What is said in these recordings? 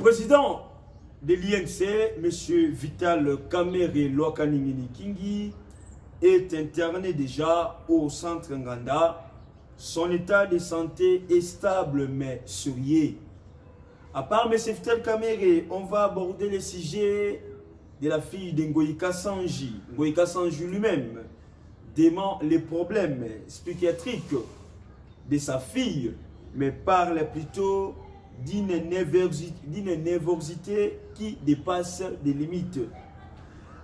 président de l'INC, M. Vital Kamerhe Lwakaningini Kingi, est interné déjà au centre Nganda. Son état de santé est stable mais sourié. À part M. Vital Kamerhe, on va aborder le sujet de la fille de Ngoïka Sanji. Ngoïka Sanji lui-même dément les problèmes psychiatriques de sa fille, mais parle plutôt d'une nervosité qui dépasse des limites.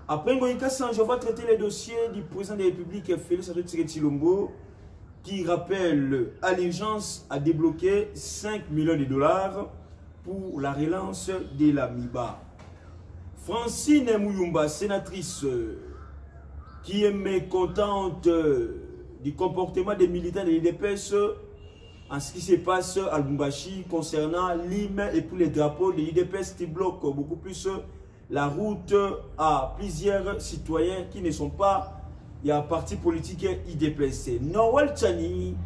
Après Ngoïka Sanji, on va traiter les dossiers du président de la République, Félix Antoine Tshisekedi, qui rappelle à l'urgence à débloquer 5 millions de dollars pour la relance de la MIBA. Francine Mouyumba, sénatrice qui est mécontente du comportement des militants de l'IDPS en ce qui se passe à Lubumbashi concernant l'hymne et puis les drapeaux de l'IDPS qui bloquent beaucoup plus la route à plusieurs citoyens qui ne sont pas, il y a un parti politique IDPS. Noël Tchani,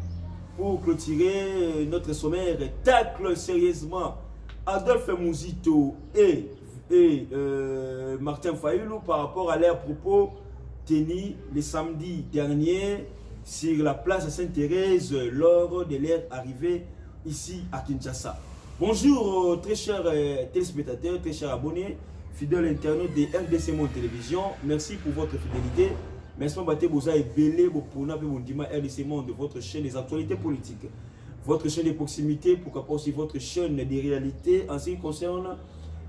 pour clôturer notre sommaire, tacle sérieusement Adolphe Mouzito et Martin Fayulu par rapport à leurs propos tenus le samedi dernier sur la place Sainte-Thérèse lors de leur arrivée ici à Kinshasa. Bonjour très chers téléspectateurs, très chers abonnés, fidèles internautes de RDC Monde Télévision. Merci pour votre fidélité. Merci pour RDC Monde, votre chaîne des actualités politiques, votre chaîne de proximité, pourquoi pas aussi votre chaîne des réalités en ce qui concerne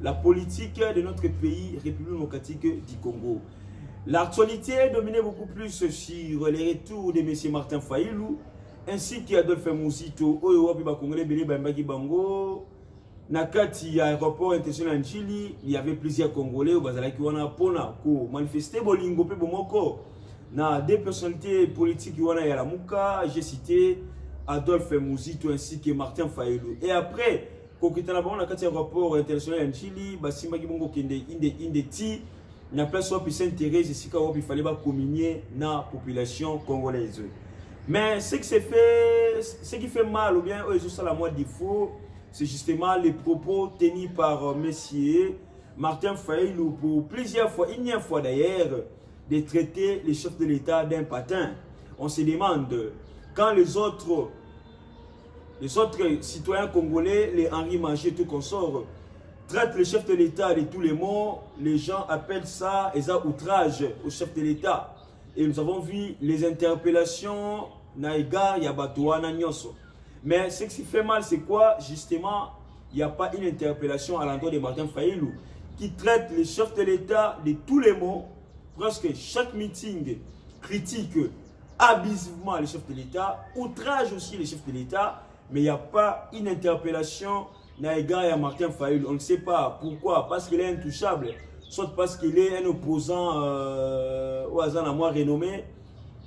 la politique de notre pays, République démocratique du Congo. L'actualité est dominée beaucoup plus sur les retours de M. Martin Fayulu ainsi qu'Adolphe Mouzito, Congolais, Bango. Nakati aéroport international en Chili, il y avait plusieurs Congolais qui ont manifesté Bolingo pe Bomoko. Na des personnalités politiques qui ont à la Mouka, j'ai cité Adolphe Mouzito ainsi que Martin Fayulu. Et après, quand on a un aéroport international en Chili, Basimba Gibongo Kende Indeti, na place où Sainte-Thérèse ici il fallait communier na population congolaise. Mais ce qui fait mal ou bien juste à la moitié défaut, c'est justement les propos tenus par monsieur Martin Fayulu pour plusieurs fois, une fois d'ailleurs, de traiter les chefs de l'État d'un patin. On se demande quand les autres citoyens congolais, les Henri Manger, tout consort, traitent le chef de l'État de tous les mots, les gens appellent ça outrage au chef de l'État. Et nous avons vu les interpellations Naïga, Yabatouana, Nyoso. Mais ce qui fait mal, c'est quoi? Justement, il n'y a pas une interpellation à l'endroit de Martin Fayulu qui traite le chef de l'État de tous les mots. Presque chaque meeting critique abusivement le chef de l'État, outrage aussi le chef de l'État, mais il n'y a pas une interpellation Naïga et Martin Fayulu. On ne sait pas pourquoi, parce qu'il est intouchable, soit parce qu'il est un opposant au hasard à moi renommé.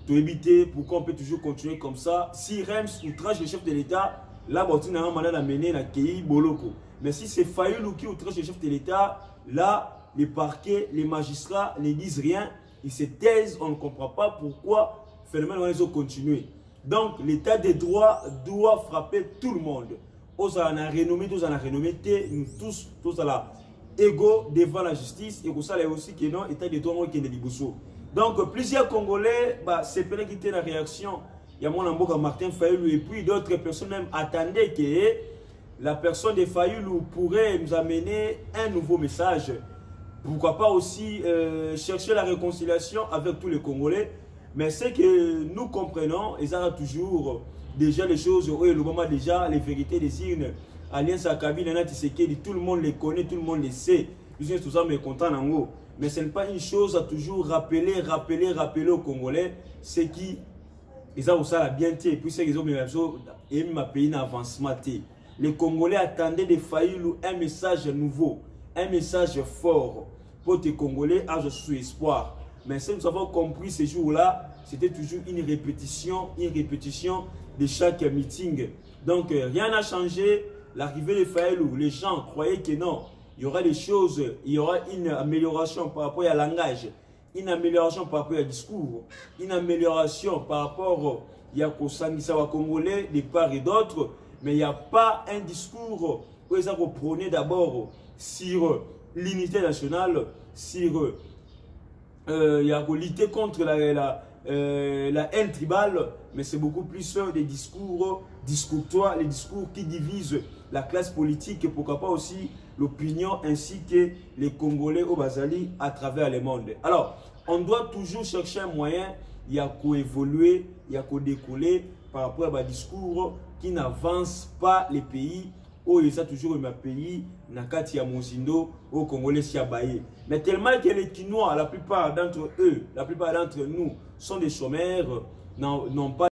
Pour éviter, pourquoi on peut toujours continuer comme ça. Si Rems outrage le chef de l'État, là, on a un mandat d'amener la Kei Boloko. Mais si c'est Fayulu qui outrage le chef de l'État, là, les parquets, les magistrats ne disent rien. Ils se taisent, on ne comprend pas pourquoi le phénomène va continuer. Donc, l'état des droits doit frapper tout le monde. Nous en a renommé, nous tous à la égaux devant la justice. Et pour ça, il aussi que non, l'état des droits qui est de donc, plusieurs Congolais, c'est peut-être qui était la réaction. Il y a mon amboka Martin Fayulu et puis d'autres personnes même attendaient que la personne de Fayulu pourrait nous amener un nouveau message. Pourquoi pas aussi chercher la réconciliation avec tous les Congolais. Mais c'est que nous comprenons, ils ont toujours déjà les choses, le moment déjà, les vérités des signes. Alliance à Kabila, tout le monde les connaît, tout le monde les sait. Nous sommes tous mécontents en haut. Mais ce n'est pas une chose à toujours rappeler aux Congolais, c'est qui ils ont ça la bien et puis c'est qu'ils ont mis un pays d'avancement. Les Congolais attendaient de Fayulu un message nouveau, un message fort pour les Congolais à sous espoir. Mais ce que nous avons compris ces jours-là, c'était toujours une répétition de chaque meeting. Donc rien n'a changé. L'arrivée de Fayulu, les gens croyaient que non. Il y aura des choses, il y aura une amélioration par rapport au langage, une amélioration par rapport au discours, une amélioration par rapport au Sangisawa Congolais de part et d'autre, mais il n'y a pas un discours où ils ont prôné d'abord sur l'unité nationale, sur il y a lutter contre la haine tribale, mais c'est beaucoup plus des discours discourtois, les discours qui divisent la classe politique et pourquoi pas aussi l'opinion ainsi que les Congolais au Bazali à travers le monde. Alors, on doit toujours chercher un moyen, il y a qu'à évoluer, il y a qu'à décoller par rapport à un discours qui n'avance pas les pays où il y a toujours un pays, Nakati ya Mozindo, au Congolais Siabaye. Mais tellement que les Quinois, la plupart d'entre eux, la plupart d'entre nous sont des chômeurs, n'ont pas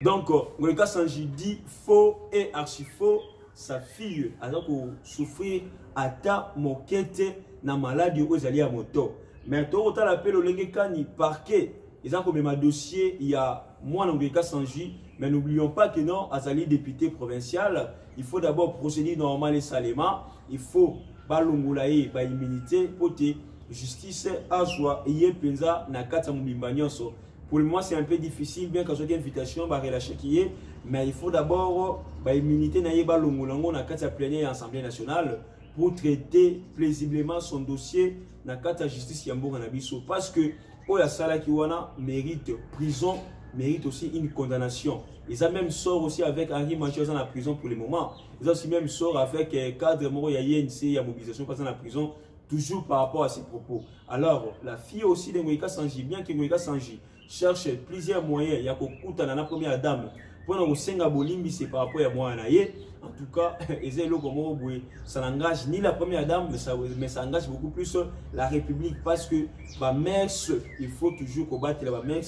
Donc, Ngoleka Sanji dit faux et archi faux. Sa fille a donc souffrir à ta moquette na maladie aux alliés à moto. Mais tout le l'appel au Lengekani parquet. Ils ont comme un dossier, il y a moi Ngoleka Sanji. Mais n'oublions pas que non, Azali député provincial, il faut d'abord procéder normal et salement. Il faut balongulaye, ba immunité, poté, justice, azwa, et penza na kata mubimbanyoso. Pour moi, c'est un peu difficile, bien que ce soit une invitation, bah, relâcher qui est, mais il faut d'abord bah, immunité naïba longolango na kata plénière Assemblée nationale pour traiter plaisiblement son dossier na kata justice yambo nabiso, parce que Oya Sala Kiwana mérite prison, mérite aussi une condamnation. Ils ont même sort aussi avec Henri Manchot dans la prison pour le moment. Ils ont aussi même sort avec cadre Moro Yayense, il y a mobilisation dans la prison, toujours par rapport à ses propos. Alors, la fille aussi de Ngoleka Sanji, bien que Ngoleka Sanji cherche plusieurs moyens, il y a qu'au la première dame, pour nous senga bolimbi, c'est par rapport à moi. En tout cas, ça n'engage ni la première dame, mais ça engage beaucoup plus la République, parce que bah, mers, il faut toujours combattre la mers,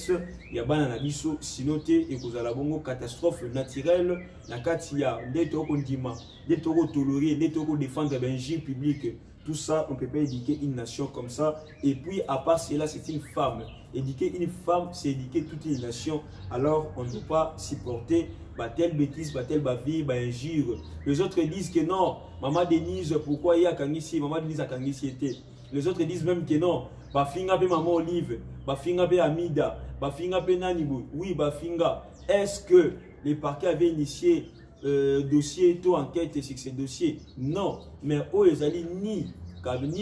il y a banana biso, sinon et que la bongo catastrophe naturelle, la katia, des taureaux condiments, des taureaux tolérés, des taureaux défendre l'ingénie public. Tout ça, on ne peut pas éduquer une nation comme ça. Et puis, à part cela, c'est une femme. Éduquer une femme, c'est éduquer toute une nation. Alors, on ne peut pas supporter bah, telle bêtise, bah, telle bavie, bah, injure. Les autres disent que non, Maman Denise, pourquoi il y a Kangisi, Maman Denise a Kangisi été. Les autres disent même que non, bah, Finga pe Maman Olive, bah, Finga pe Amida, bah, Finga pe Nanibou. Oui, bah, Finga. Est-ce que les parquets avaient initié dossier, taux enquête sur ces dossiers? Non, mais Oyezali ni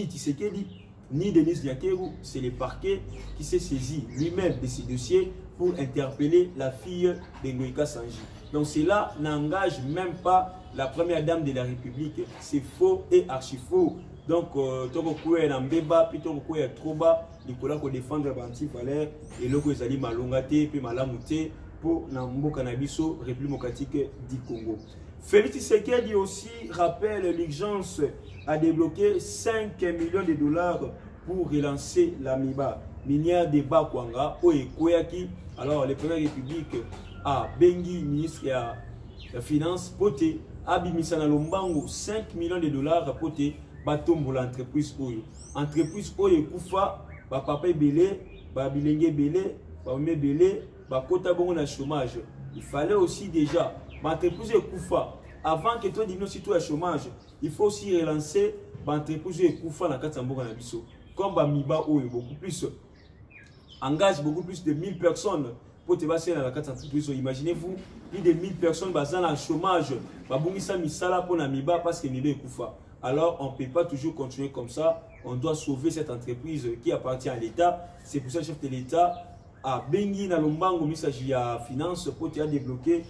Tshisekedi, ni Denis Diakerou, c'est le parquet qui s'est saisi lui-même de ces dossiers pour interpeller la fille de Ngoleka Sanji. Donc cela n'engage même pas la première dame de la République. C'est faux et archi faux. Donc, Toko Koué Nambeba, puis Toko Koué Troba, Nicolas pour défendre Banti Valère, et Loko Ezali Malongate, puis Malamouté, pour Nambo Canabiso, République démocratique du Congo. Félix Tshisekedi aussi rappelle l'urgence à débloquer 5 millions de dollars pour relancer la MIBA, minière de Bakwanga, Oye Koyaki. Alors, le président de la République a Bengi, ministre de la Finance, Poté, Abimisana Lombango, 5 millions de dollars, Poté, Batombo l'entreprise Oyo. Entreprise Oyo Koufa, Papa Belé, Babilenge Belé, Bamé Belé, Bakota Bongo na chômage. Il fallait aussi déjà, l'entreprise Koufa, avant que toi diminue aussi tout le chômage, il faut aussi relancer l'entreprise Koufa dans Katamboga na biso. Comme Bamiba Oyo, beaucoup plus, engage beaucoup plus de 1000 personnes pour te passer dans la carte entreprise. Imaginez-vous, plus de 1000 personnes basées dans le chômage, Babungisa Misala pour Namiba parce que Miba est Koufa. Alors, on ne peut pas toujours continuer comme ça. On doit sauver cette entreprise qui appartient à l'État. C'est pour ça que le chef de l'État a Bengi Nalombango, Misaji à Finance, pour te débloquer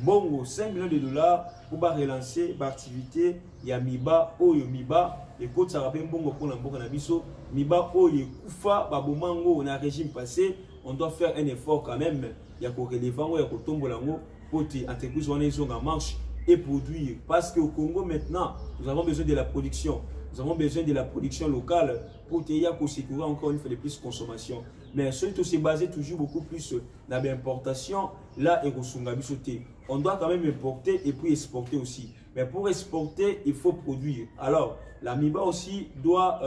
bongo 5 millions de dollars pour relancer l'activité. Il y a Miba, Oyo Miba, et quand ça rappelle bongo pour l'emboka Nabiso, Miba, Oyo Koufa, Babomango, on a un régime passé. On doit faire un effort quand même. Il y a qu'au relevant, il y a qu'au tombolango pour que l'entreprise soit en marche et produire. Parce qu'au Congo maintenant, nous avons besoin de la production. Nous avons besoin de la production locale pour qu'il y ait encore une fois de plus de consommation. Mais surtout, c'est basé toujours beaucoup plus sur l'importation. Là, on doit quand même importer et puis exporter aussi. Mais pour exporter, il faut produire. Alors, la MIBA aussi doit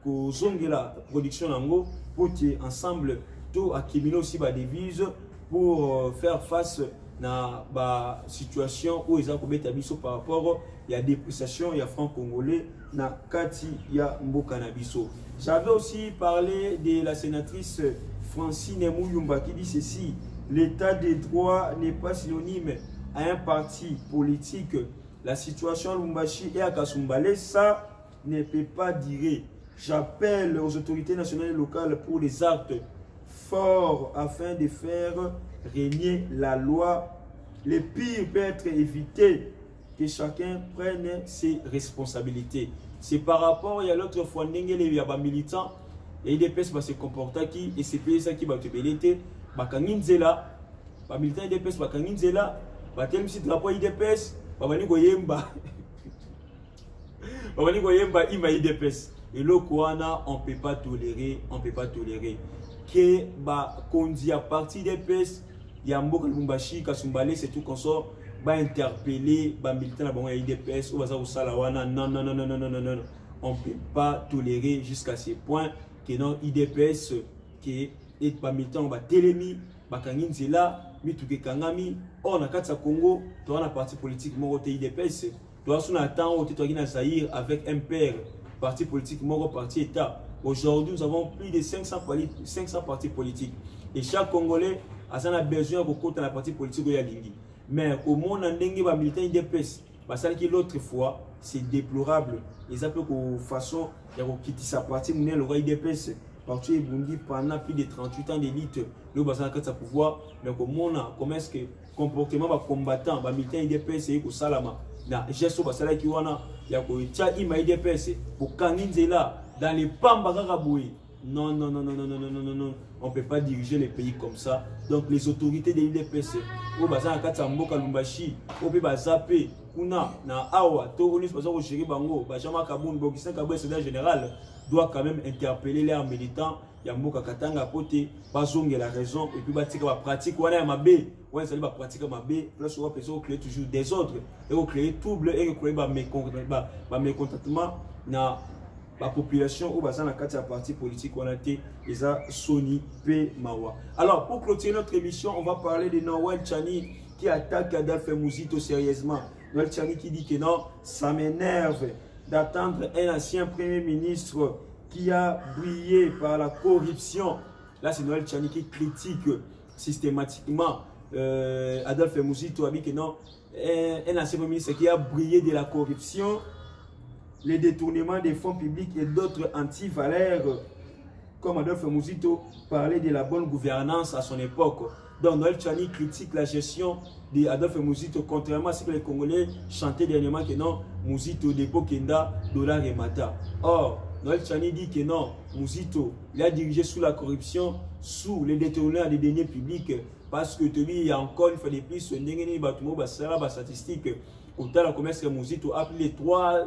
la production pour que ensemble tout accumuler aussi des devises pour faire face à la situation où ils ont commis par rapport à la dépréciation, il y a franc congolais, na kati ya mboka na biso. J'avais aussi parlé de la sénatrice Francine Mouyumba qui dit ceci: l'état des droits n'est pas synonyme à un parti politique. La situation à Lumbashi et à Kasumbalé, ça ne peut pas durer. J'appelle aux autorités nationales et locales pour des actes forts afin de faire régner la loi. Le pire peut être évité, que chacun prenne ses responsabilités. C'est par rapport à l'autre fois, il y a des militants et des personnes se comportent qui et c'est ça qui va te beliter. Bakanginzela, les militants des personnes bakanginzela, batem si drapeau IDPS, babani goyemba. Babani goyemba ima IDPS. Et le Kouana, on ne peut pas tolérer, Que bah, qu'on dit à partir des PES, Yambo Lubumbashi, Kasumbale, c'est tout consort, va interpeller, va militer dans la IDPS, ou va Salawana. Non, non, non, non, non, non, non, non. On ne peut pas tolérer jusqu'à ce point que non IDPS, qui est pas militant, va télémi, va kangin zela, mituke kangami, on a quatre Congo, tu as un parti politique, mon côté IDPS, tu as son attend, tu as Zaïre avec un père, parti politique, mon parti État. Aujourd'hui, nous avons plus de 500 partis politiques. Et chaque Congolais a besoin de côté la partie politique de Yalingi. Mais au monde, on a militant IDPS. Parce que l'autre fois, c'est déplorable. Ils appellent de façon de quitter sa partie, le roi IDPS. Parce que Bundi, pendant plus de 38 ans d'élite, le bazar a pouvoir. Mais au monde, comment est-ce que le comportement des combattants, des militants IDPS, c'est au Salama. J'ai ce basala qui wana, il y a quoi IDPS pour Kanginzela dans les Pambaraboué. Non, non, non, non, non, non, non, non, non. On ne peut pas diriger les pays comme ça. Donc les autorités de l'IDPS, au bazar Katambo Kalumbashi, au Péba Zapé, Kuna, na Awa, Toronis, Bazar au Chéri Bango, Bajama Kaboun, Bogisan Kaboué, Sénat général, doit quand même interpeller les militants. Yamboka Katanga Poté, Bazong la raison, et puis Batika va pratique, on a ma B, on va pratiquer ma B, plus on va créer toujours des ordres, et on crée trouble, et on crée mécontentement dans la population ou dans la partie politique, on a été Sony P. Mawa. Alors, pour clôturer notre émission, on va parler de Noël Tchani qui attaque Adolphe Mouzito sérieusement. Noël Tchani qui dit que non, ça m'énerve d'attendre un ancien premier ministre qui a brillé par la corruption. Là, c'est Noël Tchani qui critique systématiquement Adolphe Mouzito, a dit que non, un ancien premier ministre qui a brillé de la corruption, les détournements des fonds publics et d'autres anti-valeurs, comme Adolphe Mouzito parlait de la bonne gouvernance à son époque. Donc Noël Tchani critique la gestion d'Adolphe Mouzito, contrairement à ce que les Congolais chantaient dernièrement que non, Mouzito, Dépôt Kenda, Dollar et Mata. Or, Noël Tchani dit que non, Mouzito, il a dirigé sous la corruption, sous les détournements des deniers publics, parce que il y a encore une fois de plus, une statistique, autant la commerce que Mouzito a appelé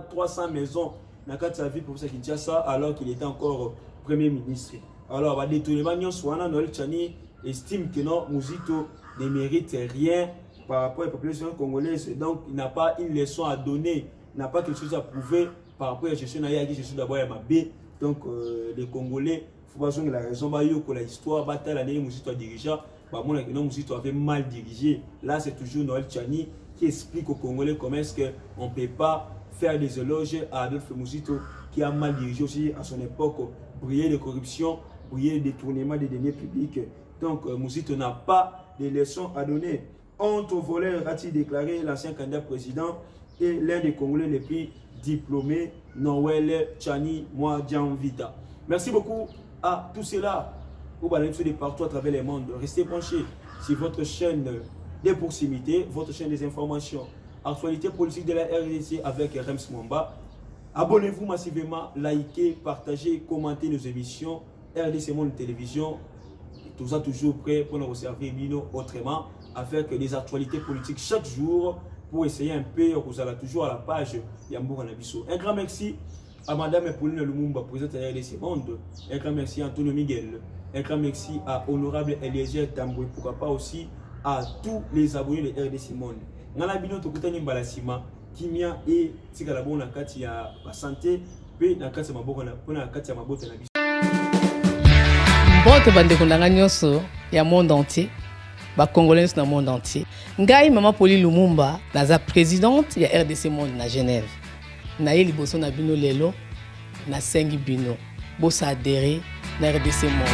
300 maisons dans sa vie pour ça, alors qu'il était encore Premier ministre. Alors, les détournements, Noël Tchani estime que non, Mouzito ne mérite rien par rapport à la population congolaise, donc il n'a pas une leçon à donner, il n'a pas quelque chose à prouver par rapport à la gestion d'abord à Mabé. Donc les Congolais, il faut pas que la raison, que l'histoire, l'année Mouzito a dirigé, Mouzito avait mal dirigé. Là, c'est toujours Noël Tchani qui explique aux Congolais comment est-ce qu'on ne peut pas faire des éloges à Adolphe Mouzito qui a mal dirigé aussi à son époque, briller de corruption, briller de détournement des deniers publics. Donc Mouzito n'a pas de leçons à donner. Honte aux voleurs, a-t-il déclaré l'ancien candidat président et l'un des Congolais les plus diplômés, Noël Tchani Mwadjanvita. Merci beaucoup à tous ceux-là pour balancer de partout à travers le monde. Restez branchés sur votre chaîne de proximité, votre chaîne des informations, actualité politique de la RDC avec Rems Mwamba. Abonnez-vous massivement, likez, partagez, commentez nos émissions. RDC Monde Télévision, tout ça toujours prêt pour nous servir autrement, avec des actualités politiques chaque jour pour essayer un peu, vous allez toujours à la page Yambour Nabiso. Un grand merci à Madame Pauline Lumumba, présidente de RDC Monde. Un grand merci à Antonio Miguel. Un grand merci à Honorable Eliezer Tamboué, pourquoi pas aussi à tous les abonnés de RDC Monde. Dans la vidéo, tu as Balasima, Kimia et Tigalabon, la Katia Santé, puis la Katia Maboko, la Katia Maboko Nabiso. Bon, il y a monde entier, les Congolais dans le monde entier. Ngai Maman Pauline Lumumba, la présidente de RDC Monde à Genève. Naïli Bosso na bino lelo, na sengi bino. Bossa adhéré na RDC Monde.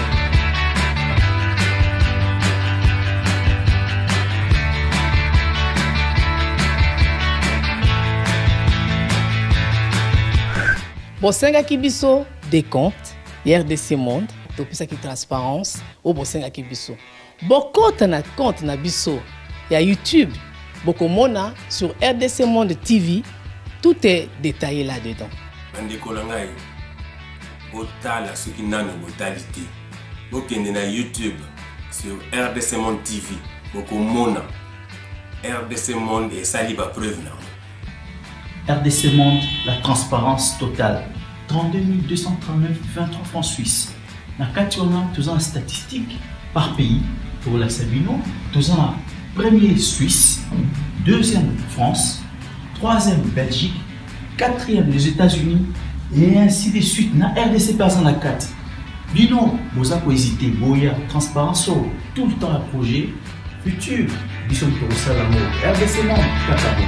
Bosenga Kibiso des comptes, RDC Monde. Depuis ça qui transparence au Bosenga Kibiso. Beaucoup de compte na biso, il y a YouTube, beaucoup mona sur RDC Monde TV, tout est détaillé là-dedans. Bandeko langai, botala ce qui n'a une brutalité. Bokende na YouTube sur RDC Monde TV, beaucoup mona RDC Monde et saliba preuve na. RDC Monde, la transparence totale. 32 239 23 francs suisses. Dans 4 ans, tous en statistiques par pays, pour la Sabino, nous avons premier Suisse, deuxième France, troisième Belgique, quatrième les États-Unis et ainsi de suite. Na RDC personne à 4. Bino, vous avez hésité, Boya, transparence, tout le temps à projet, futur, Bison pour ça l'amour, RDC Monde, Katabo.